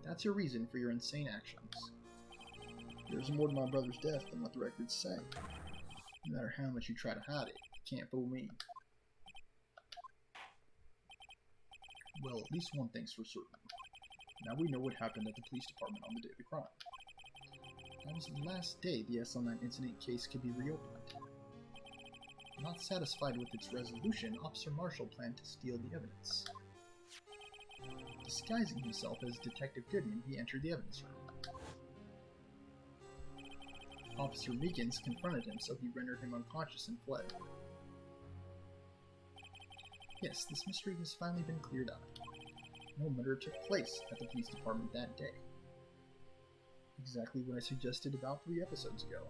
That's your reason for your insane actions. There's more to my brother's death than what the records say. No matter how much you try to hide it, you can't fool me. Well, at least one thing's for certain. Now we know what happened at the police department on the day of the crime. That was the last day the SL9 incident case could be reopened. Not satisfied with its resolution, Officer Marshall planned to steal the evidence. Disguising himself as Detective Goodman, he entered the evidence room. Officer Meekins confronted him, so he rendered him unconscious and fled. Yes, this mystery has finally been cleared up. No murder took place at the police department that day. Exactly what I suggested about 3 episodes ago.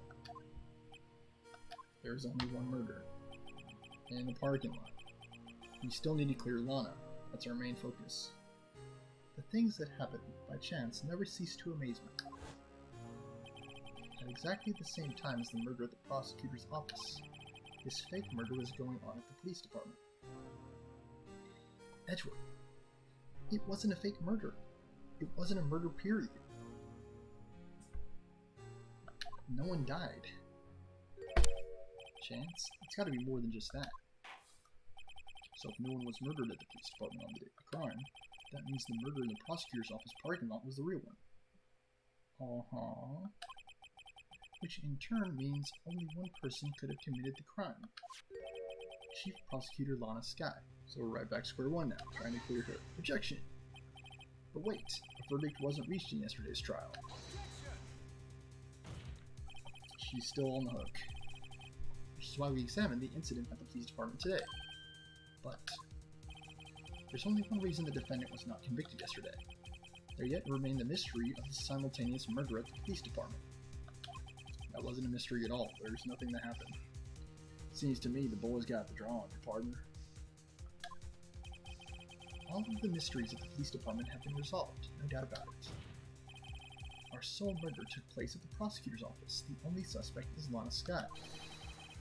There's only one murder. And in the parking lot. We still need to clear Lana. That's our main focus. The things that happen by chance never cease to amaze me. At exactly the same time as the murder at the prosecutor's office, this fake murder was going on at the police department. Edgewood. It wasn't a fake murder. It wasn't a murder, period. No one died. Chance? It's gotta be more than just that. So if no one was murdered at the police department on the day of the crime, that means the murder in the prosecutor's office parking lot was the real one. Which in turn means only one person could have committed the crime. Chief Prosecutor Lana Skye. So we're right back to square one now, trying to clear her. Objection! But wait, a verdict wasn't reached in yesterday's trial. She's still on the hook. Which is why we examined the incident at the police department today. But there's only one reason the defendant was not convicted yesterday. There yet remained the mystery of the simultaneous murder at the police department. That wasn't a mystery at all. There's nothing that happened. Seems to me the boys got the draw on your partner. All of the mysteries at the police department have been resolved, no doubt about it. Our sole murder took place at the prosecutor's office. The only suspect is Lana Skye.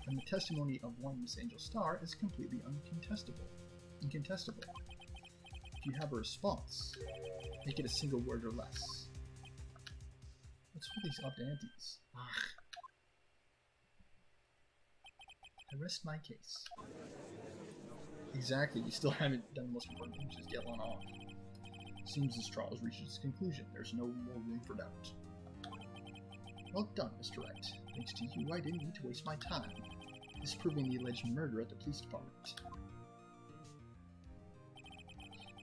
And the testimony of one Miss Angel Starr is completely incontestable. If you have a response, make it a single word or less. What's with these up-to-antes? I rest my case. Exactly, you still haven't done the most important thing, just get one off. Seems this trial has reached its conclusion. There's no more room for doubt. Well done, Mr. Wright. Thanks to you, I didn't need to waste my time disproving the alleged murder at the police department.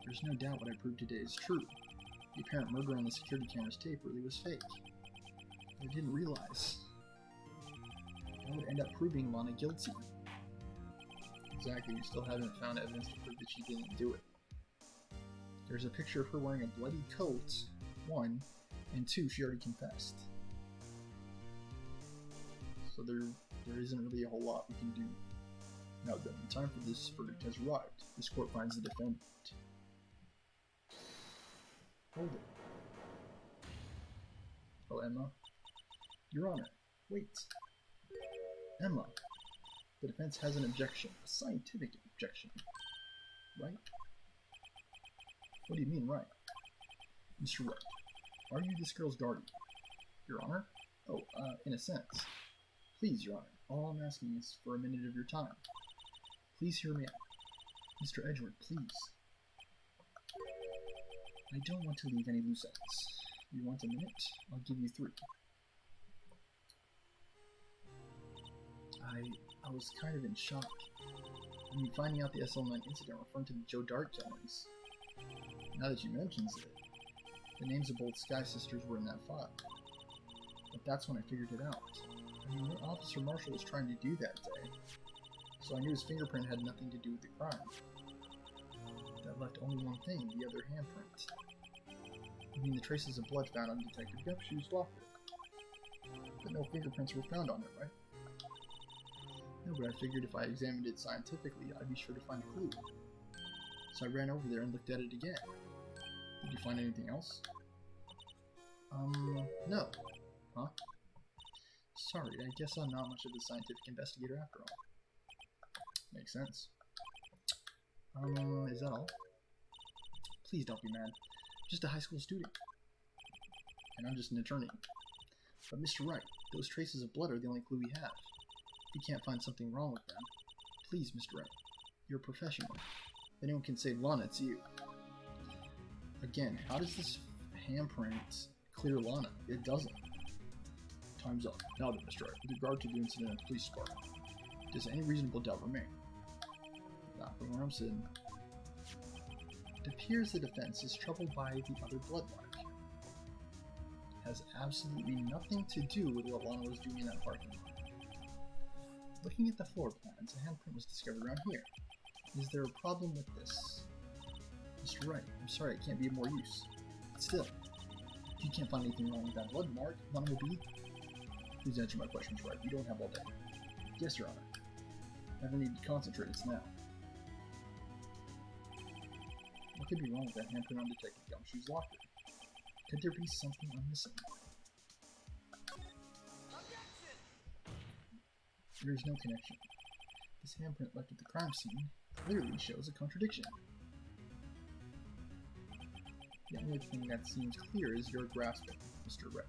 There's no doubt what I proved today is true. The apparent murder on the security camera's tape really was fake. But I didn't realize that would end up proving Lana guilty. Exactly, we still haven't found evidence to prove that she didn't do it. There's a picture of her wearing a bloody coat, 1, and 2, she already confessed. So there isn't really a whole lot we can do. Now then, the time for this verdict has arrived. This court finds the defendant. Hold it. Oh, Emma? Your Honor, wait. Emma, the defense has an objection, a scientific objection. Right? What do you mean, right? Mr. Wright, are you this girl's guardian? Your Honor? Oh, in a sense. Please, Your Honor, all I'm asking is for a minute of your time. Please hear me out. Mr. Edgeworth, please. I don't want to leave any loose ends. You want a minute? I'll give you 3. I was kind of in shock. I mean, finding out the SL9 incident referring to the Joe Dark killings. Now that you mention it, the names of both Sky sisters were in that file. But that's when I figured it out. I mean, Officer Marshall was trying to do that day, so I knew his fingerprint had nothing to do with the crime. That left only one thing, the other handprint. I mean, the traces of blood found on Detective Gumshoe's locker. But no fingerprints were found on it, right? No, but I figured if I examined it scientifically, I'd be sure to find a clue. So I ran over there and looked at it again. Did you find anything else? No. Huh? Sorry, I guess I'm not much of a scientific investigator after all. Makes sense. Is that all? Please don't be mad. I'm just a high school student. And I'm just an attorney. But Mr. Wright, those traces of blood are the only clue we have. If you can't find something wrong with them, please, Mr. Wright, you're a professional. If anyone can save Lana, it's you. Again, how does this handprint clear Lana? It doesn't. Time's up. Now then, Mr. Wright, with regard to the incident at the police department, does any reasonable doubt remain? Not from where I'm sitting. It appears the defense is troubled by the other blood mark. It has absolutely nothing to do with what Lana was doing in that parking lot. Looking at the floor plans, a handprint was discovered around here. Is there a problem with this? Mr. Wright, I'm sorry I can't be of more use. Still, if you can't find anything wrong with that blood mark, Lana will be... Please answer my questions, Wright. We don't have all day. Yes, Your Honor. I don't need to concentrate, it's now. What could be wrong with that handprint on Detective Gumshoe's locker? Could there be something I'm missing? There's no connection. This handprint left at the crime scene clearly shows a contradiction. The only thing that seems clear is your grasping, Mr. Wright.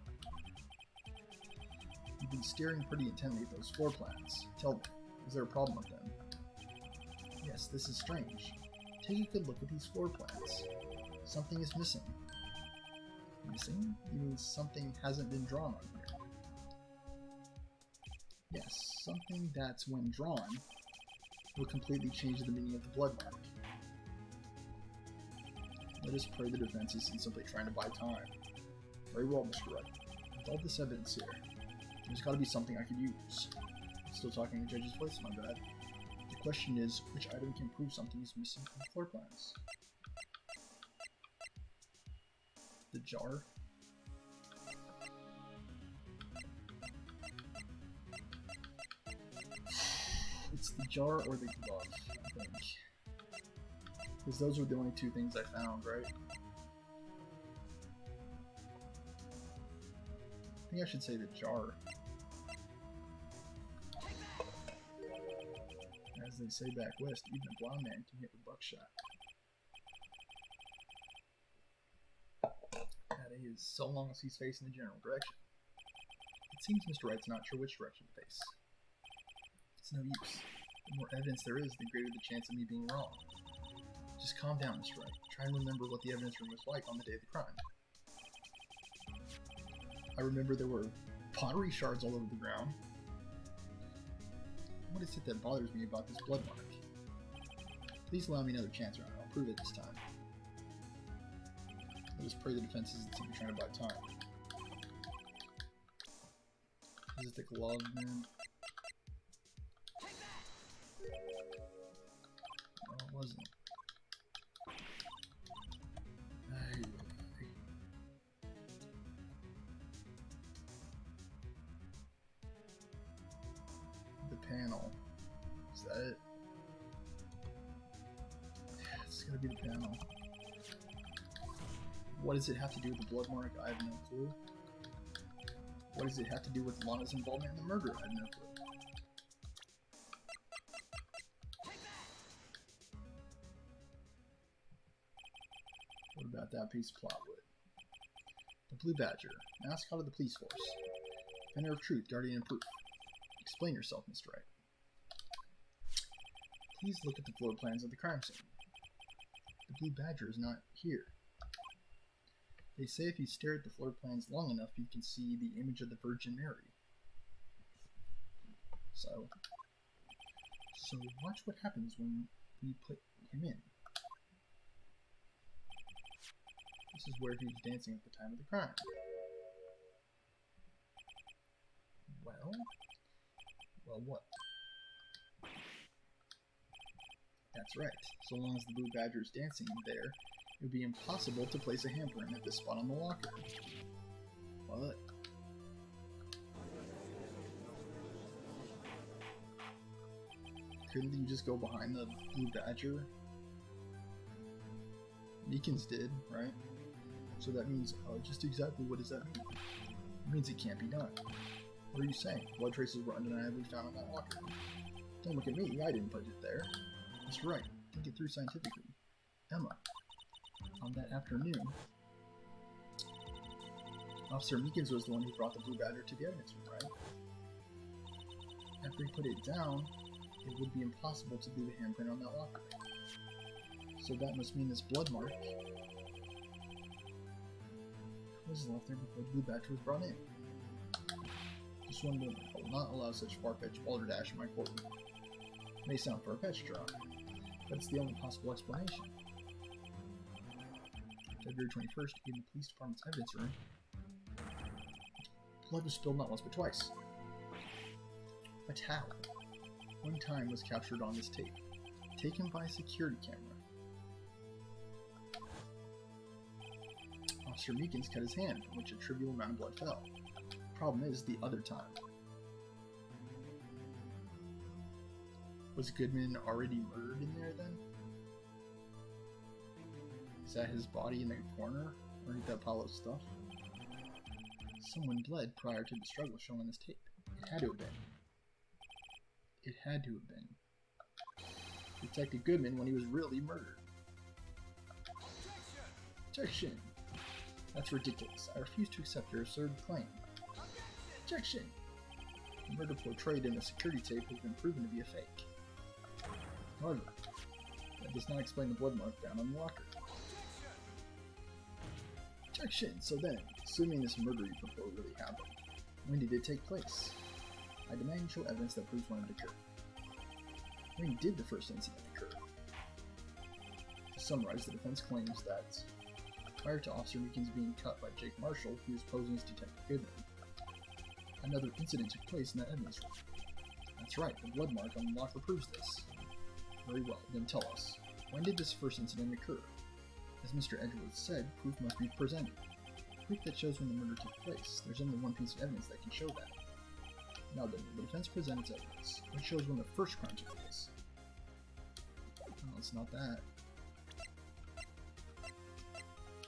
You've been staring pretty intently at those floor plans. Tell me, is there a problem with them? Yes, this is strange. Take a good look at these floor plans. Something is missing. Missing? You mean something hasn't been drawn on here? Yes, something that's, when drawn, will completely change the meaning of the blood mark. Let us pray the defense isn't simply trying to buy time. Very well, Mr. Wright. With all this evidence here, there's got to be something I could use. Still talking in Judge's voice, my bad. The question is, which item can prove something is missing from the floor plans? The jar? It's the jar or the glove, I think. Because those were the only two things I found, right? I think I should say the jar. As they say back west, even a blind man can hit with buckshot. That is, so long as he's facing the general direction. It seems Mr. Wright's not sure which direction to face. It's no use. The more evidence there is, the greater the chance of me being wrong. Just calm down, Mr. Wright. Try and remember what the evidence room was like on the day of the crime. I remember there were pottery shards all over the ground. What is it that bothers me about this blood mark? Please allow me another chance, Your Honor. I'll prove it this time. Let us pray the defense isn't simply trying to buy time. Is it the glove, man? No, it wasn't. The panel. Is that it? Yeah, it's gonna be the panel. What does it have to do with the blood mark? I have no clue. What does it have to do with Lana's involvement in the murder? I have no clue. What about that piece of plywood? The Blue Badger, mascot of the police force. Defender of truth, guardian of proof. Explain yourself, Mr. Wright. Please look at the floor plans of the crime scene. The Blue Badger is not here. They say if you stare at the floor plans long enough, you can see the image of the Virgin Mary. So watch what happens when we put him in. This is where he was dancing at the time of the crime. Well, Well, what? That's right. So long as the blue badger is dancing there, it would be impossible to place a handprint at this spot on the locker. What? Couldn't you just go behind the blue badger? Meekins did, right? So that means, just exactly what does that mean? It means it can't be done. What are you saying? Blood traces were undeniably found on that locker. Don't look at me, I didn't put it there. That's right, think it through scientifically. Emma, on that afternoon, Officer Meekins was the one who brought the blue badger to the evidence room, right? After he put it down, it would be impossible to leave a handprint on that locker. So that must mean this blood mark was left there before the blue badger was brought in. Just one moment, I will not allow such far-fetched balderdash in my courtroom. It may sound far-fetched, Your Honor, but it's the only possible explanation. February 21st, in the police department's evidence room, blood was spilled not once but twice. But how? One time was captured on this tape, taken by a security camera. Officer Meekins cut his hand, from which a trivial amount of blood fell. Problem is, the other time. Was Goodman already murdered in there then? Is that his body in the corner? Or that pile of stuff? Someone bled prior to the struggle shown on this tape. It had to have been. It had to have been Detective Goodman when he was really murdered. Objection! That's ridiculous. I refuse to accept your absurd claim. Objection! The murder portrayed in the security tape has been proven to be a fake. However, that does not explain the blood mark found on the locker. Objection! So then, assuming this murder you propose really happened, when did it take place? I demand you show evidence that proves when it occurred. When did the first incident occur? To summarize, the defense claims that prior to Officer Meekins being cut by Jake Marshall, who was posing as Detective Goodman, another incident took place in that evidence room. That's right, the blood mark on the locker proves this. Very well, then tell us, when did this first incident occur? As Mr. Edgeworth said, proof must be presented. Proof that shows when the murder took place. There's only one piece of evidence that can show that. Now then, the defense presents evidence, which shows when the first crime took place. No, it's not that.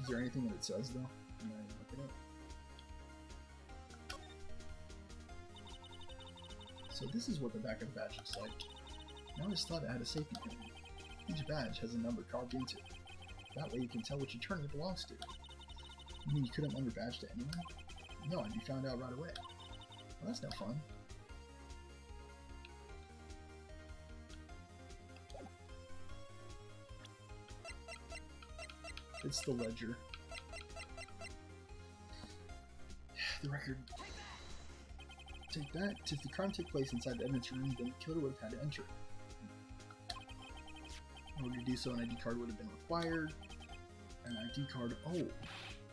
Is there anything that it says, though? I'm not even looking it up. So this is what the back of the badge looks like. I always thought it had a safety pin. Each badge has a number carved into it. That way you can tell which attorney it belongs to. You mean you couldn't lend your badge to anyone? No, I'd be found out right away. Well, that's no fun. It's the ledger. The record. Take that. If the crime took place inside the evidence room, then the killer would have had to enter it. In order to do so, an ID card would have been required. An ID card. Oh,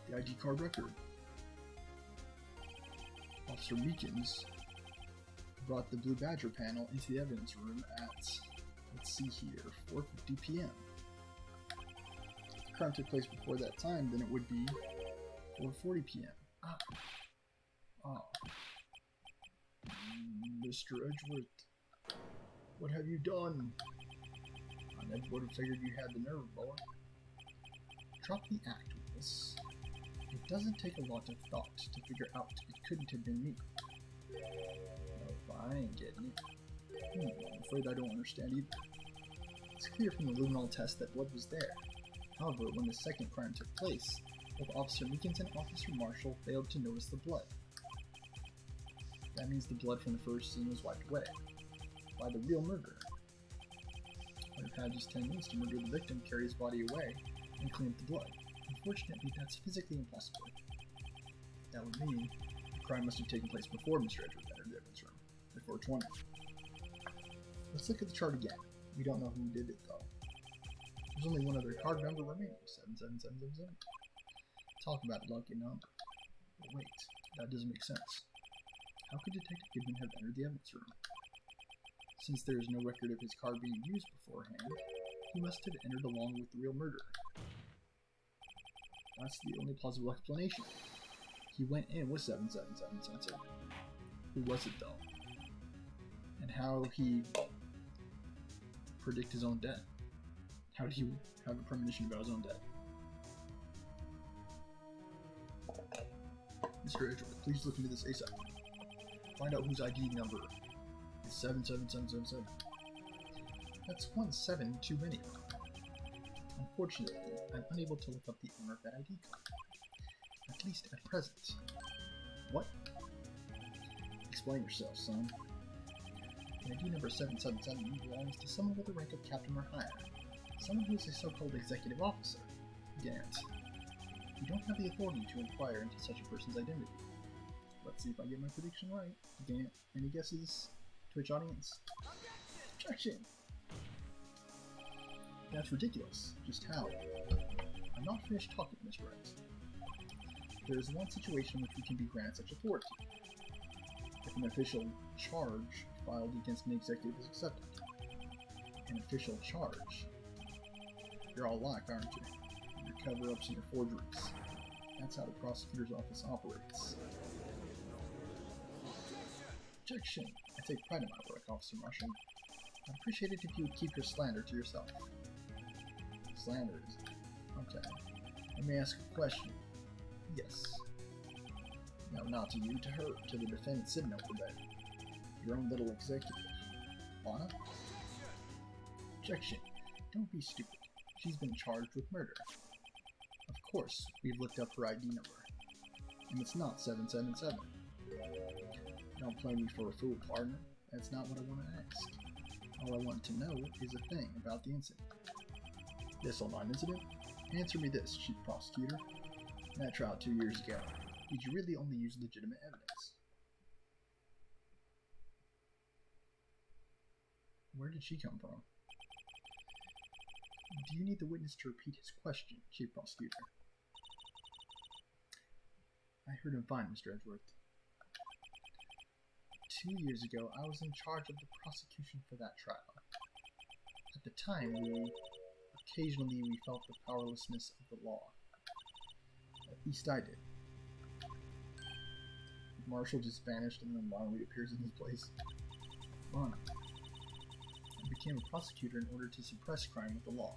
the ID card record. Officer Meekins brought the Blue Badger panel into the evidence room at, let's see here, 4:50 p.m. If the crime took place before that time, then it would be 4:40 p.m. Mr. Edgeworth, what have you done? I never would have figured you had the nerve, boy. Drop the act with this. It doesn't take a lot of thought to figure out it couldn't have been me. No, I ain't getting it. I'm afraid I don't understand either. It's clear from the luminol test that blood was there. However, when the second crime took place, both Officer Meekins and Officer Marshall failed to notice the blood. That means the blood from the first scene was wiped away by the real murderer. Would have had just 10 minutes to murder the victim, carry his body away, and clean up the blood. Unfortunately, that's physically impossible. That would mean the crime must have taken place before Mr. Edgeworth entered the evidence room, at 4:20. Let's look at the chart again. We don't know who did it, though. There's only one other card number remaining, 77777. Talk about lucky number. But wait, that doesn't make sense. How could Detective Goodman have entered the evidence room? Since there is no record of his card being used beforehand, he must have entered along with the real murderer. That's the only plausible explanation. He went in with 77777. Who was it though? And how he predict his own death? How did he have a premonition about his own death? Mr. Edgeworth, please look into this ASAP. Find out whose ID number is 77777. That's 1 7 too many. Unfortunately, I'm unable to look up the owner of that ID card. At least at present. What? Explain yourself, son. The ID number 777 belongs to someone with the rank of captain or higher. Someone who is a so-called executive officer. Gant. You don't have the authority to inquire into such a person's identity. Let's see if I get my prediction right. Gant, any guesses? Twitch audience? Objection! That's ridiculous. Just how? I'm not finished talking, Mr. Wright. There is one situation in which we can be granted such authority. If an official charge filed against an executive is accepted. An official charge? You're all locked, aren't you? Your cover-ups and your forgeries. That's how the prosecutor's office operates. Objection! I take pride in my work, Officer Marshall. I'd appreciate it if you would keep your slander to yourself. Slander is it? Okay. Let me ask a question. Yes. No, not to you, to her, to the defendant sitting over there. Your own little executive. Lana? Objection. Don't be stupid. She's been charged with murder. Of course, we've looked up her ID number. And it's not 777. Don't play me for a fool, partner. That's not what I want to ask. All I want to know is a thing about the incident. This online incident? Answer me this, Chief Prosecutor. In that trial 2 years ago, did you really only use legitimate evidence? Where did she come from? Do you need the witness to repeat his question, Chief Prosecutor? I heard him fine, Mr. Edgeworth. 2 years ago, I was in charge of the prosecution for that trial. At the time, occasionally we felt the powerlessness of the law. At least I did. Marshall just vanished and then Lana reappears in his place. Lana. I became a prosecutor in order to suppress crime with the law.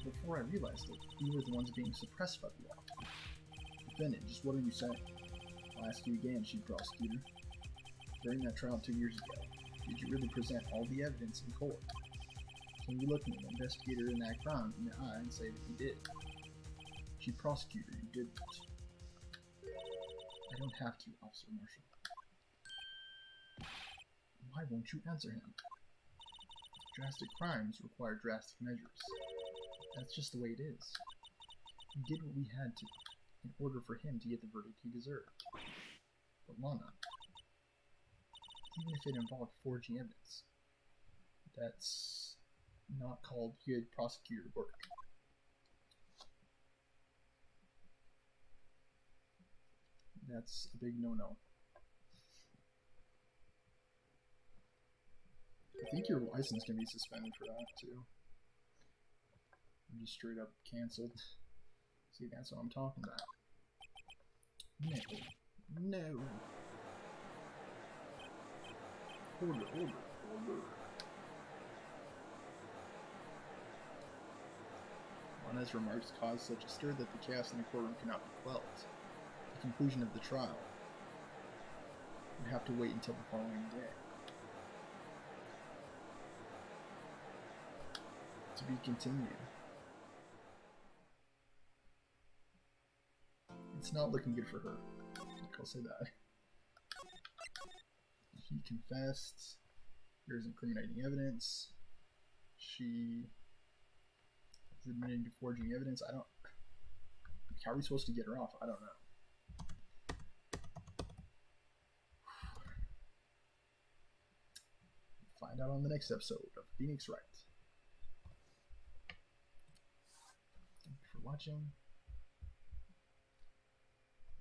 Before I realized it, we were the ones being suppressed by the law. Defendant, just what are you saying? I'll ask you again, Chief Prosecutor. During that trial 2 years ago, did you really present all the evidence in court? Can you look an investigator in that crime in the eye and say that you did? Chief Prosecutor, you didn't. I don't have to, Officer Marshall. Why won't you answer him? Drastic crimes require drastic measures. That's just the way it is. We did what we had to in order for him to get the verdict he deserved. But Lana, even if it involved forging evidence, that's not called good prosecutor work. That's a big no-no. I think your license can be suspended for that too. Or just straight up canceled. See, that's what I'm talking about. No. No. Order. Lana's remarks caused such a stir that the chaos in the courtroom could not be quelled. The conclusion of the trial would have to wait until the following day. To be continued. It's not looking good for her. I'll say that. He confessed. There's incriminating evidence. She is admitting to forging evidence. How are we supposed to get her off? I don't know. Find out on the next episode of Phoenix Wright. Thank you for watching.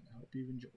I hope you've enjoyed.